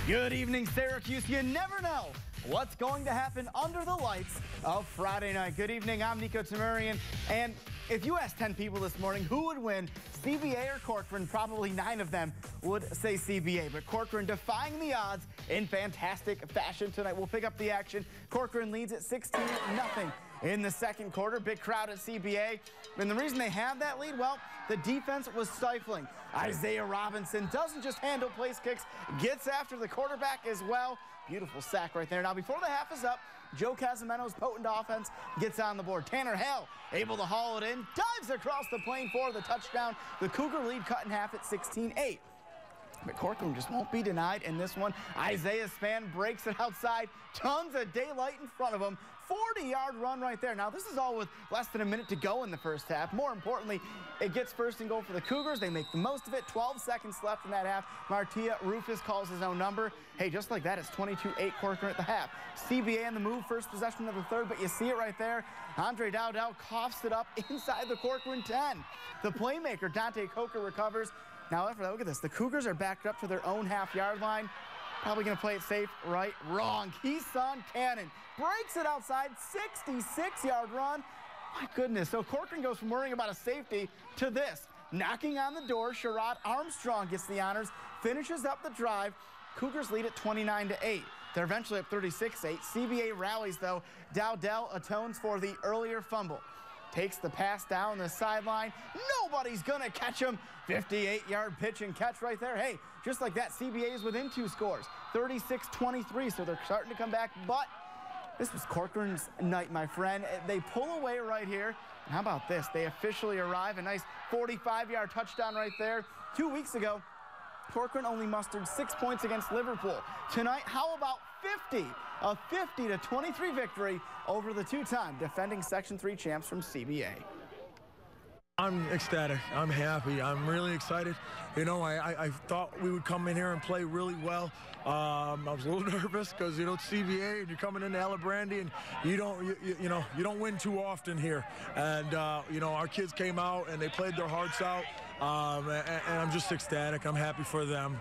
Good evening, Syracuse. You never know what's going to happen under the lights of Friday night. Good evening, I'm Nico Tamurian. And if you asked 10 people this morning who would win, CBA or Corcoran, probably 9 of them would say CBA. But Corcoran defying the odds in fantastic fashion tonight. We'll pick up the action. Corcoran leads at 16-0 in the second quarter. Big crowd at CBA. And the reason they have that lead, well, the defense was stifling. Isaiah Robinson doesn't just handle place kicks, gets after the quarterback as well. Beautiful sack right there. Now, before the half is up, Joe Casameno's potent offense gets on the board. Tanner Hale able to haul it in, dives across the plane for the touchdown. The Cougar lead cut in half at 16-8. But Corcoran just won't be denied in this one. Isaiah Spann breaks it outside. Tons of daylight in front of him. 40-yard run right there. Now, this is all with less than a minute to go in the first half. More importantly, it gets first and goal for the Cougars. They make the most of it. 12 seconds left in that half. Martia Rufus calls his own number. Hey, just like that, it's 22-8 Corcoran at the half. CBA on the move, first possession of the third, but you see it right there. Andre Dowdell coughs it up inside the Corcoran 10. The playmaker, Dante Coker, recovers. Now, look at this. The Cougars are backed up to their own half-yard line. Probably going to play it safe, right? Wrong. Keeson Cannon breaks it outside, 66-yard run. My goodness. So Corcoran goes from worrying about a safety to this. Knocking on the door, Sherrod Armstrong gets the honors, finishes up the drive. Cougars lead at 29-8. They're eventually up 36-8. CBA rallies, though. Dowdell atones for the earlier fumble. Takes the pass down the sideline. Nobody's going to catch him. 58-yard pitch and catch right there. Hey, just like that, CBA is within 2 scores. 36-23, so they're starting to come back. But this was Corcoran's night, my friend. They pull away right here. How about this? They officially arrive. A nice 45-yard touchdown right there. 2 weeks ago, Corcoran only mustered 6 points against Liverpool. Tonight, how about 50? A 50-23 victory over the 2-time defending Section 3 champs from CBA. I'm ecstatic. I'm happy. I'm really excited. You know, I thought we would come in here and play really well. I was a little nervous because, you know, it's CBA and you're coming into Alibrandi and you don't win too often here. And, you know, our kids came out and they played their hearts out. And I'm just ecstatic. I'm happy for them.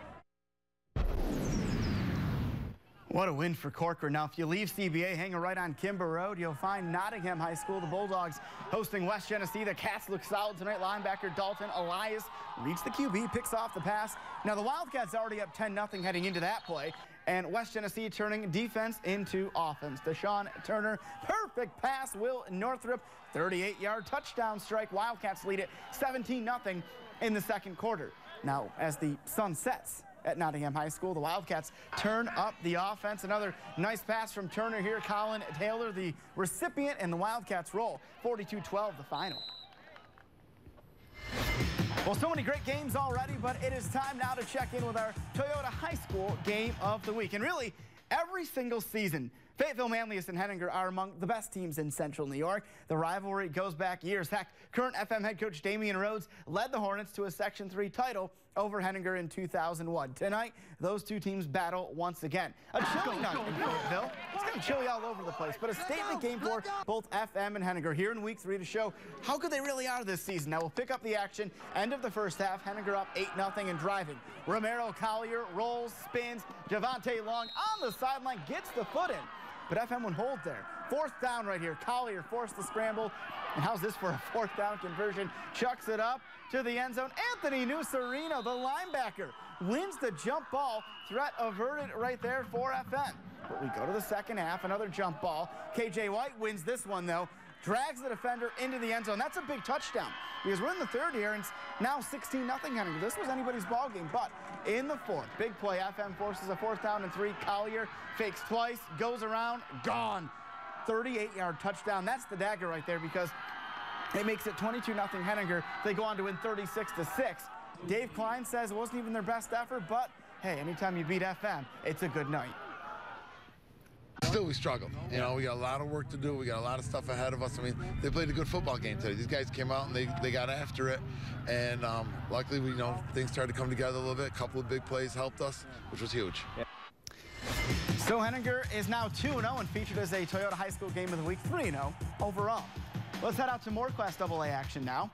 What a win for Corcoran. Now, if you leave CBA hanging right on Kimber Road, you'll find Nottingham High School. The Bulldogs hosting West Genesee. The Cats look solid tonight. Linebacker Dalton Elias reads the QB, picks off the pass. Now, the Wildcats already up 10-0 heading into that play. And West Genesee turning defense into offense. Deshaun Turner, perfect pass. Will Northrup, 38-yard touchdown strike. Wildcats lead it 17-0 in the second quarter. Now, as the sun sets at Nottingham High School, the Wildcats turn up the offense. Another nice pass from Turner here. Colin Taylor, the recipient, and the Wildcats roll. 42-12, the final. Well, so many great games already, but it is time now to check in with our Toyota High School Game of the Week. And really, every single season, Fayetteville, Manlius, and Henninger are among the best teams in Central New York. The rivalry goes back years. Heck, current FM head coach Damian Rhodes led the Hornets to a Section 3 title over Henninger in 2001. Tonight, those two teams battle once again. A chilly night in Fayetteville. It's kind of chilly all over the place, but a statement game for both FM and Henninger here in week 3 to show how good they really are this season. Now we'll pick up the action. End of the first half, Henninger up 8-0 and driving. Romero Collier rolls, spins. Javante Long on the sideline, gets the foot in. But FM would hold there. 4th down right here. Collier forced the scramble. And how's this for a 4th down conversion? Chucks it up to the end zone. Anthony Nucerino, the linebacker, wins the jump ball. Threat averted right there for FM. But we go to the second half. Another jump ball. KJ White wins this one, though. Drags the defender into the end zone. That's a big touchdown because we're in the third here, and it's now 16-0 Henninger. This was anybody's ball game, but in the fourth, big play. FM forces a 4th down and 3. Collier fakes twice, goes around, gone. 38-yard touchdown. That's the dagger right there because it makes it 22-0 Henninger. They go on to win 36-6. Dave Klein says it wasn't even their best effort, but hey, anytime you beat FM, it's a good night. Still, we struggle. You know, we got a lot of work to do. We got a lot of stuff ahead of us. I mean, they played a good football game today. These guys came out and they got after it. And luckily, things started to come together a little bit. A couple of big plays helped us, which was huge. Yeah. So Henninger is now 2-0 and featured as a Toyota High School Game of the Week, 3-0 overall. Let's head out to more Class AA action now.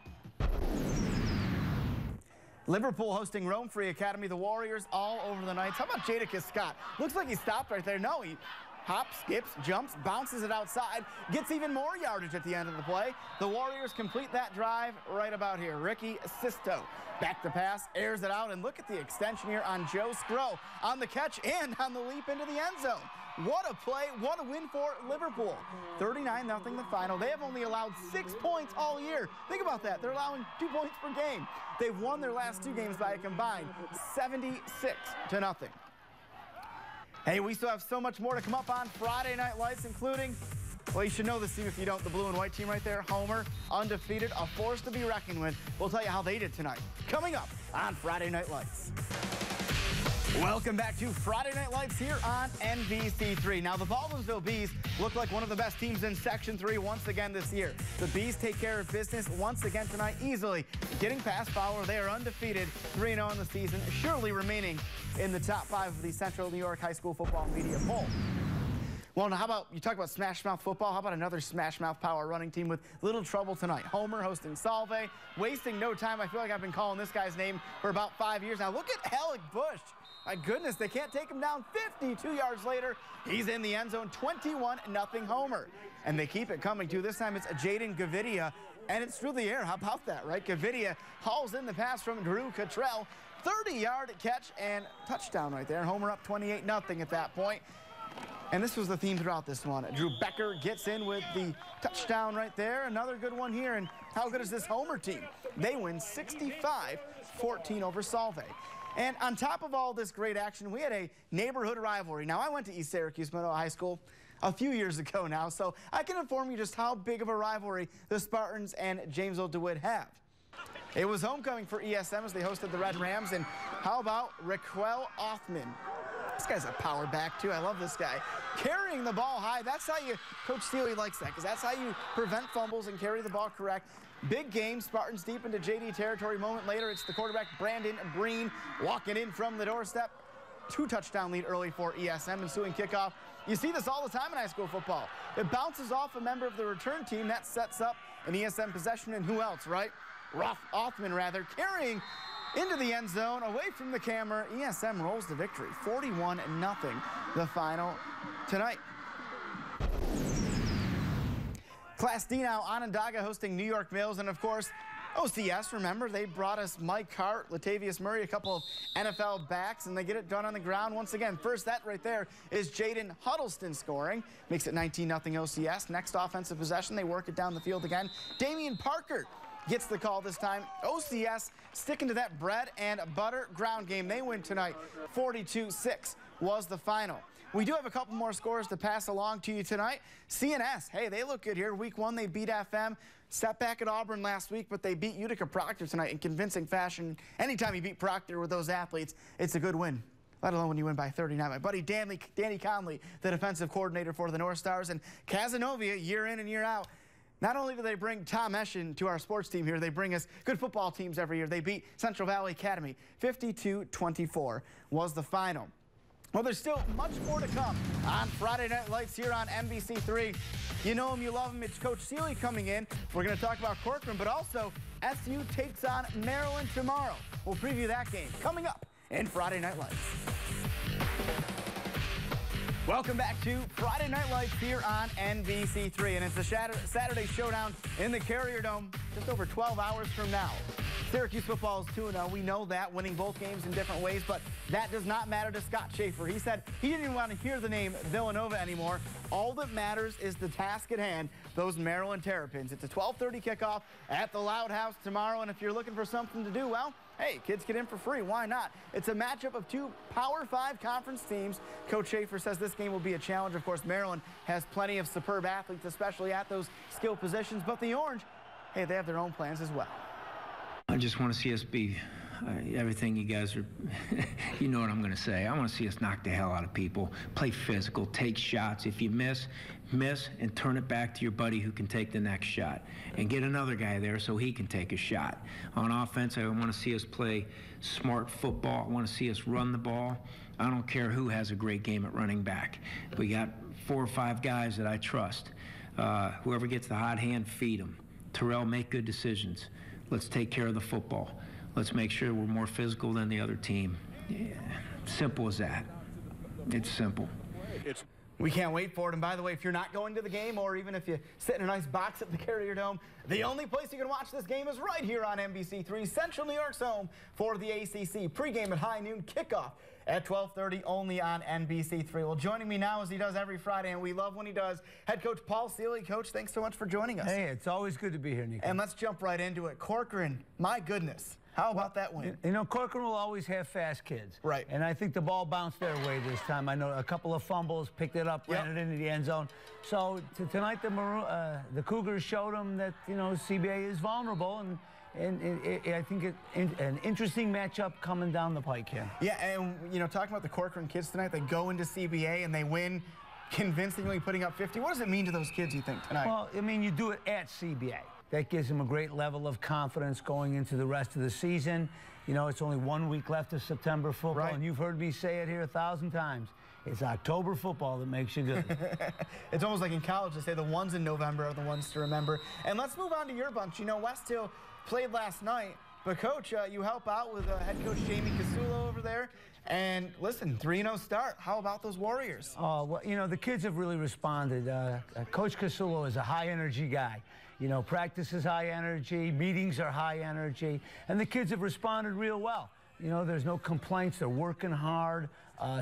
Liverpool hosting Rome Free Academy. The Warriors all over the Knights. How about Jadakiss Scott? Looks like he stopped right there. No, he hops, skips, jumps, bounces it outside, gets even more yardage at the end of the play. The Warriors complete that drive right about here. Ricky Sisto back to pass, airs it out, and look at the extension here on Joe Scro on the catch and on the leap into the end zone. What a play, what a win for Liverpool. 39-0 the final. They have only allowed 6 points all year. Think about that. They're allowing 2 points per game. They've won their last 2 games by a combined 76-0. Hey, we still have so much more to come up on Friday Night Lights, including, well, you should know this team if you don't, the blue and white team right there, Homer, undefeated, a force to be reckoned with. We'll tell you how they did tonight. Coming up on Friday Night Lights. Welcome back to Friday Night Lights here on NBC3. Now, the Baldwinsville Bees look like one of the best teams in Section 3 once again this year. The Bees take care of business once again tonight easily. Getting past Fowler, they are undefeated, 3-0 in the season, surely remaining in the top 5 of the Central New York High School football media poll. Well, now how about, you talk about Smash Mouth football, how about another Smash Mouth power running team with little trouble tonight? Homer hosting Salve, wasting no time. I feel like I've been calling this guy's name for about 5 years now. Look at Alec Bush. My goodness, they can't take him down. 52 yards later, he's in the end zone, 21-0 Homer. And they keep it coming, too. This time it's Jaden Gavidia, and it's through the air. How about that, right? Gavidia hauls in the pass from Drew Cottrell. 30-yard catch and touchdown right there. Homer up 28-0 at that point. And this was the theme throughout this one. Drew Becker gets in with the touchdown right there. Another good one here. And how good is this Homer team? They win 65-14 over Salve. And on top of all this great action, we had a neighborhood rivalry. Now, I went to East Syracuse Middle High School a few years ago now, so I can inform you just how big of a rivalry the Spartans and Janesville DeWitt have. It was homecoming for ESM as they hosted the Red Rams, and how about Raquel Othman? This guy's a power back, too. I love this guy. Carrying the ball high, that's how you, Coach Steely likes that, because that's how you prevent fumbles and carry the ball correct. Big game, Spartans deep into JD territory. Moment later, it's the quarterback, Brandon Breen, walking in from the doorstep. 2-touchdown lead early for ESM, ensuing kickoff. You see this all the time in high school football. It bounces off a member of the return team. That sets up an ESM possession, and who else, right? Othman, rather, carrying into the end zone, away from the camera. ESM rolls the victory, 41-0, the final tonight. Class D now, Onondaga hosting New York Mills, and of course, OCS, remember, they brought us Mike Hart, Latavius Murray, a couple of NFL backs, and they get it done on the ground once again. First, that right there is Jaden Huddleston scoring. Makes it 19-0 OCS. Next offensive possession, they work it down the field again. Damian Parker gets the call this time. OCS sticking to that bread and butter ground game. They win tonight. 42-6 was the final. We do have a couple more scores to pass along to you tonight. CNS, hey, they look good here. Week 1, they beat FM. Step back at Auburn last week, but they beat Utica Proctor tonight in convincing fashion. Anytime you beat Proctor with those athletes, it's a good win, let alone when you win by 39. My buddy Danny Conley, the defensive coordinator for the North Stars, and Casanova, year in and year out. Not only do they bring Tom Eschen to our sports team here, they bring us good football teams every year. They beat Central Valley Academy. 52-24 was the final. Well, there's still much more to come on Friday Night Lights here on NBC3. You know him, you love him. It's Coach Seeley coming in. We're going to talk about Corcoran, but also SU takes on Maryland tomorrow. We'll preview that game coming up in Friday Night Lights. Welcome back to Friday Night Lights here on NBC3, and it's a Saturday showdown in the Carrier Dome just over 12 hours from now. Syracuse football is 2-0. We know that, winning both games in different ways, but that does not matter to Scott Schaefer. He said he didn't even want to hear the name Villanova anymore. All that matters is the task at hand, those Maryland Terrapins. It's a 12:30 kickoff at the Loud House tomorrow, and if you're looking for something to do, well, hey, kids get in for free. Why not? It's a matchup of 2 Power 5 conference teams. Coach Schaefer says this game will be a challenge. Of course, Maryland has plenty of superb athletes, especially at those skill positions, but the Orange, hey, they have their own plans as well. I just want to see us be everything you guys are, you know what I'm going to say. I want to see us knock the hell out of people, play physical, take shots. If you miss, and turn it back to your buddy who can take the next shot. And get another guy there so he can take a shot. On offense, I want to see us play smart football. I want to see us run the ball. I don't care who has a great game at running back. We got 4 or 5 guys that I trust. Whoever gets the hot hand, feed them. Terrell, make good decisions. Let's take care of the football. Let's make sure we're more physical than the other team. Yeah, simple as that. It's simple. We can't wait for it. And by the way, if you're not going to the game, or even if you sit in a nice box at the Carrier Dome, the only place you can watch this game is right here on NBC3, Central New York's home for the ACC. Pregame at high noon, kickoff at 12:30, only on NBC3. Well, joining me now, as he does every Friday, and we love when he does, head coach Paul Seeley. Coach, thanks so much for joining us. Hey, it's always good to be here, Nico. And let's jump right into it. Corcoran, my goodness. How about that win? You know, Corcoran will always have fast kids. Right. And I think the ball bounced their way this time. I know a couple of fumbles, picked it up, ran it into the end zone. So tonight the Cougars showed them that, you know, CBA is vulnerable, and I think an interesting matchup coming down the pike here. Yeah, and, you know, talking about the Corcoran kids tonight, they go into CBA and they win convincingly, putting up 50. What does it mean to those kids, you think, tonight? Well, I mean, you do it at CBA. That gives them a great level of confidence going into the rest of the season. You know, it's only 1 week left of September football, and you've heard me say it here 1,000 times. It's October football that makes you good. It's almost like in college, they say the ones in November are the ones to remember. And let's move on to your bunch. You know, West Hill played last night, but, Coach, you help out with head coach Jamie Casulo over there. And listen, 3-0 start. How about those Warriors? Oh, well, you know, the kids have really responded. Coach Casulo is a high-energy guy. You know, practice is high energy, meetings are high energy, and the kids have responded real well. You know, there's no complaints. They're working hard.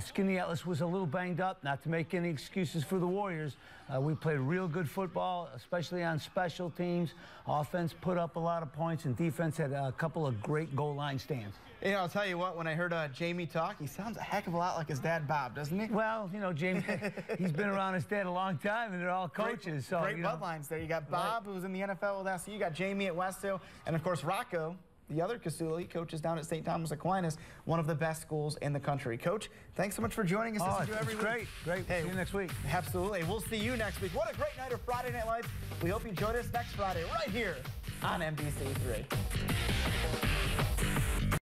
Skinny Atlas was a little banged up, not to make any excuses for the Warriors. We played real good football, especially on special teams. Offense put up a lot of points, and defense had a couple of great goal line stands. You know, I'll tell you what, when I heard Jamie talk, he sounds a heck of a lot like his dad, Bob, doesn't he? Well, you know, Jamie, he's been around his dad a long time, and they're all coaches. Great bloodlines there. You got Bob, who was in the NFL with SU. You got Jamie at West Hill, and, of course, Rocco, the other Casulo. He coaches down at St. Thomas Aquinas, one of the best schools in the country. Coach, thanks so much for joining us. Oh, this is every week. Great. Hey, see you next week. Absolutely. We'll see you next week. What a great night of Friday Night Lights. We hope you join us next Friday right here on NBC3.